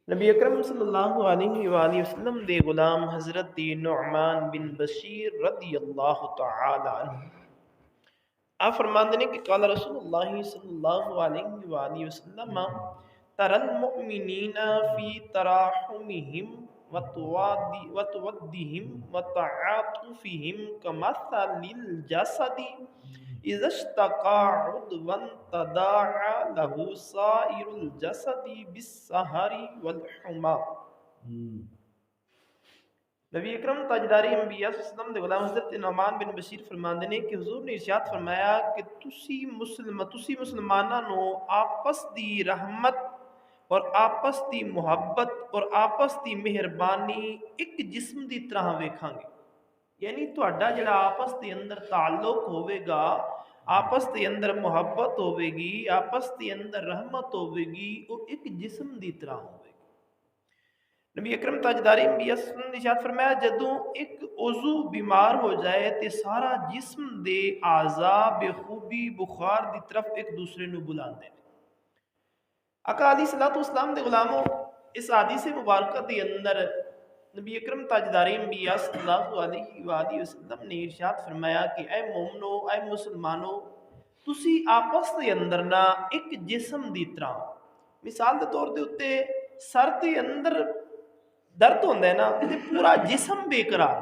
نبی اکرم صلی اللہ علیہ وآلہ وسلم دے غلام حضرت نعمان بن بشیر رضی اللہ تعالی عنہ آپ فرماندے نے کہ قال رسول اللہ صلی اللہ علیہ وآلہ وسلم ترى المؤمنین فی تراحمهم وتودهم وتعاطفهم كمثل الجسد اذا اشتكى عضوا تداعى له سائر الجسد بالسهر والحمى۔ نبی اکرم تاجداری انبیاء صلی اللہ علیہ وسلم دے غلام حضرت نعمان بن بشیر فرماندے نے کہ حضور نے ارشاد فرمایا کہ تسی مسلماناں نو آپس دی رحمت اور آپس دی محبت اور آپس دی مہربانی ایک جسم دی طرح ویکھاں گے، یعنی تہاڈا جڑا آپس دے اندر تعلق ہوئے گا، آپس دے اندر محبت ہوئے گی، آپس دے اندر رحمت ہوئے گی، وہ ایک جسم دی طرح ہوئے گی۔ نبی اکرم تاجدار انبیاء صلی اللہ علیہ وسلم نے ارشاد فرمایا جدوں ایک عضو بیمار ہو جائے تے سارا جسم دے اعضاء بے خوبی بخار دی طرف ایک دوسرے نو بلاندے ہیں۔ آقا علیہ الصلوۃ والسلام دے غلاموں، اس حدیث مبارکہ دے اندر نبی اکرم تاجدار انبیاء صلی اللہ علیہ وآلہ وسلم نے ارشاد فرمایا کہ اے مومنو، اے مسلمانو، تسی آپس دے اندر نا ایک جسم دی طرح، مثال دے طور دے اتے سر دے اندر درد ہوندہ ہے نا تے پورا جسم بے قرار،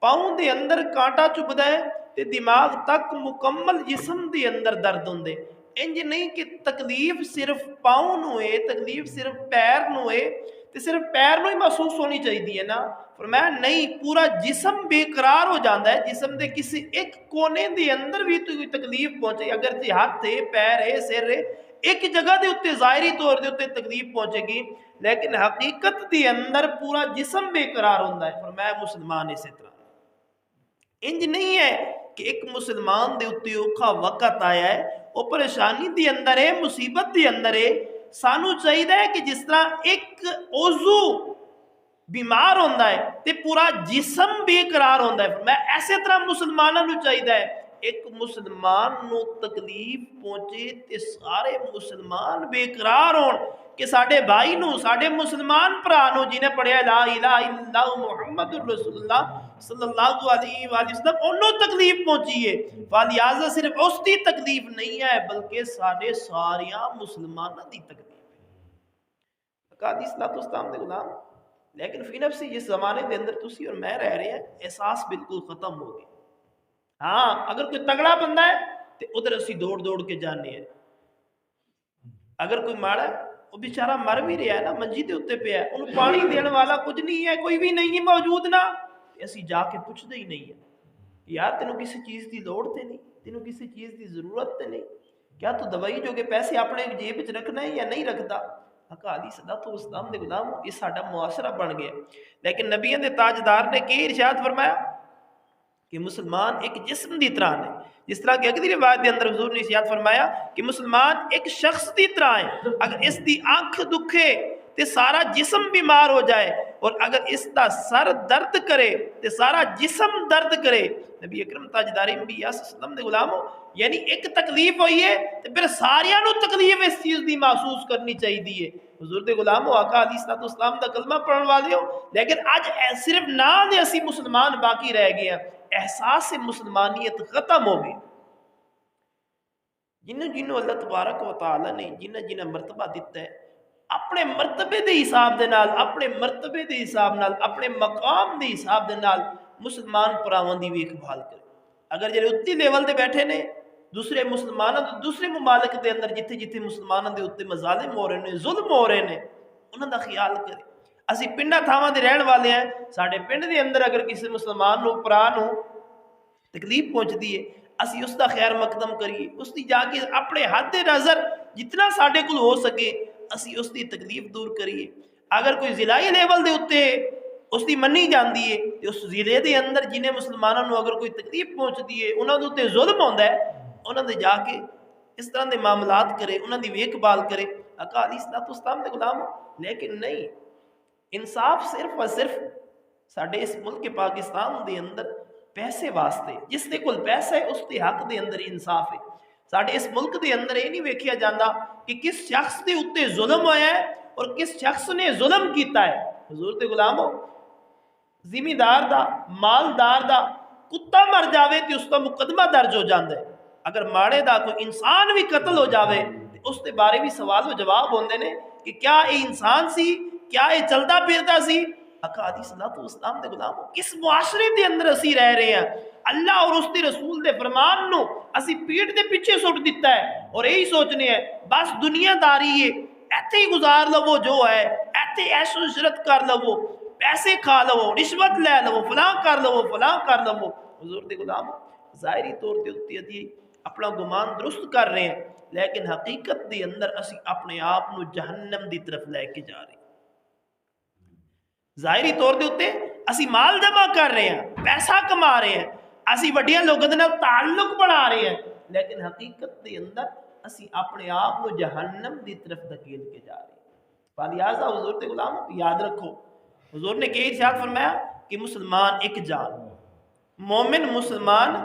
پاؤں دے اندر کانٹا چبھدا ہے تے دماغ تک مکمل جسم دے اندر درد ہوندے۔ انج نہیں کہ تکلیف صرف پاؤں نو ہے، تکلیف صرف پیر نو ہے تے صرف پیر نو ہی محسوس ہونی چاہیے ہے نا، فرمایا نہیں، پورا جسم بے قرار ہو جاندہ ہے، جسم دے کسی ایک کونے دے اندر بھی کوئی تکلیف پہنچے، اگر ہاتھ ہے، پیر ہے، سر ہے، ایک جگہ دے اتے ظاہری طور دے اتے تکلیف پہنچے گی، لیکن حقیقت دے اندر پورا جسم بے قرار ہوندہ ہے۔ فرمایا مسلمان اسی طرح انج نہیں ہے کہ ایک مسلمان دے اتے اوکھا وقت آیا ہے، وہ پریشانی دے اندر ہے، مصیبت دے اندر ہے، سانو چاہیے کہ جس طرح ایک عضو بیمار ہوندہ ہے تے پورا جسم بے قرار ہوندہ ہے، میں ایسے طرح مسلمانوں نو چاہیے ہے ایک مسلمان نو تکلیف پہنچے تے سارے مسلمان بے قرار ہون کہ ساڑھے بھائی نو، ساڑھے مسلمان پرانو جنہیں پڑھیا لا الہ الا اللہ محمد رسول اللہ صلی اللہ علیہ وآلہ وسلم انہوں تکلیف پہنچی ہے، فلہذا صرف اس دی تکلیف نہیں ہے بلکہ ساڑھے ساریاں مسلمانہ دی تکلیف ہے۔ قادی صلی اللہ علیہ وسلم دے غلام، لیکن فی نفسی جس زمانے دے اندر تسی اور میں رہ رہے ہیں، احساس بالکل ختم ہو گئے۔ ہاں اگر کوئی تگڑا بندہ ہے تو ادھر اسی دوڑ دوڑ کے جانے ہیں، اگر کوئی ماڑا ہے وہ بیچارہ مر بھی رہا ہے نا، منجی دے اتے پہ ہے، انہوں پانی دین والا کچھ نہیں ہے، کوئی بھی نہیں ہے موجود نا، اسی جا کے پوچھ دے ہی نہیں ہے یار تینوں کسی چیز دی لوڑ تے نہیں، تینوں کسی چیز دی ضرورت تے نہیں، کیا تو دوائی جو کہ پیسے اپنے جیب وچ رکھنا ہے یا نہیں رکھتا؟ آقا علیہ الصلوۃ والسلام دے غلام یہ ساڈا معاشرہ بن گیا، لیکن نبیوں دے تاجدار نے کی ارشاد فرمایا کہ مسلمان ایک جسم دی طرح ہے، جس طرح کہ اگلی روایت دے اندر حضور نے ارشاد فرمایا کہ مسلمان ایک شخص دی طرح ہے، اگر اس دی آنکھ دکھے تے سارا جسم بیمار ہو جائے، اور اگر اس دا سر درد کرے تے سارا جسم درد کرے۔ نبی اکرم تاجدار انبیاء صلی اللہ علیہ وسلم دے غلاموں، یعنی ایک تکلیف ہوئی ہے تے پھر ساریاں نو تکلیف اس چیز دی محسوس کرنی چاہیے۔ حضور دے غلاموں، آقا علیہ الصلوۃ والسلام دا کلمہ پڑھن والے ہو، لیکن آج صرف نام دے اسی مسلمان باقی رہ گئے ہیں، احساس مسلمانیت ختم ہو گئی۔ جنہوں اللہ تبارک و تعالی نے جنہ مرتبہ دیتا ہے، اپنے مرتبے دے حساب دے نال، اپنے مرتبے دے حساب نال، اپنے مقام دے حساب دے نال مسلمان پراواں دی ویکھ بھال کرے۔ اگر جڑے اتنی لیول دے بیٹھے نے دوسرے مسلمانوں دوسرے ممالک دے اندر جتھے جتھے مسلمانوں دے اتنے مظالم ہو رہے ہیں، ظلم ہو رہے ہیں، انہاں دا خیال کرے۔ اسی پنڈا تھاواں دے رہن والے ہیں، ساڈے پنڈ دے اندر اگر کسی مسلمان نو پرا نو تکلیف پہنچتی ہے، اسی اس دا خیر مقدم کریے، اس دی جا کے اپنے حد نظر جتنا ساڈے کول ہو سکے اسی اس دی تکلیف دور کریے۔ اگر کوئی ضلعی لیول دے اتے اس دی منی جاندی ہے تو اس ضلع دے اندر جنہیں مسلمانوں نو اگر کوئی تکلیف پہنچتی ہے، انہاں دے اتے ظلم ہوندا ہے، انہاں دے جا کے اس طرح دے معاملات کرے، انہاں دی ویکھ بھال کرے۔ آقا علیہ الصلوۃ والسلام دے غلام، لیکن نہیں، انصاف صرف اور صرف ساڈے اس ملک پاکستان دے اندر پیسے واسطے، جس دے کول پیسہ ہے اس دے حق دے اندر انصاف ہے۔ ساڈے اس ملک دے اندر یہ نہیں ویکھیا جاندہ کہ کس شخص دے اتے ظلم ہویا ہے اور کس شخص نے ظلم کیتا ہے۔ حضور دے غلامو زمیندار دا مالدار دا کتا مر جاوے تے اس کا مقدمہ درج ہو جاندے، اگر ماڑے دا کوئی انسان بھی قتل ہو جاوے تے اس دے بارے بھی سوال و جواب ہوندے نے کہ کیا یہ انسان سی، کیا یہ چلدا پھردا سی۔ آقا علیہ الصلوۃ والسلام دے غلامو کس معاشرے دے اندر اسی رہ رہے ہیں، اللہ اور اس دے رسول دے فرمان نو اسی پیٹ دے پیچھے سٹ دیتا ہے اور یہی سوچنے ہیں بس دنیا داری ہے، ایتھے ہی گزار لو جو ہے، ایتھے عیش و عشرت کر لو، پیسے کھا لو، رشوت لے لو، فلاں کر لو، فلاں کر لو۔ حضور دے غلامو ظاہری طور تے اتی اپنا گمان درست کر رہے ہیں، لیکن حقیقت دے اندر اسی اپنے آپ نو جہنم دی طرف لے کے جا رہے ہیں۔ ظاہری طور دے اتے اسی مال جمع کر رہے ہیں، پیسہ کما رہے ہیں، اسی وڈیاں لوگوں دے نال تعلق بنا رہے ہیں، لیکن حقیقت دے اندر اسی اپنے آپ نو جہنم دی طرف دھکیل کے جا رہے ہیں۔ لہٰذا حضور دے غلامو یاد رکھو، حضور نے کہ ارشاد فرمایا کہ مسلمان ایک جان، مومن مسلمان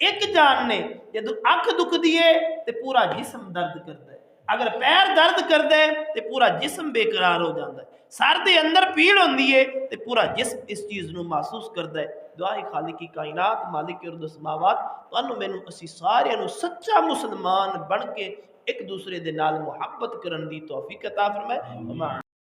ایک جان نے، جدو اکھ دکھ دیے تے پورا جسم درد کرتا ہے، اگر پیر درد کر دے تے پورا جسم بے قرار ہو جاتا ہے، سر دے اندر پیڑ ہوندی ہے تے پورا جسم اس چیز نو محسوس کرتا ہے۔ دعا ہے خالق کی کائنات مالک ارض و سماوات تانوں مینوں اسی سارے نو سچا مسلمان بن کے ایک دوسرے دے نال محبت کرن دی توفیق عطا فرمائے۔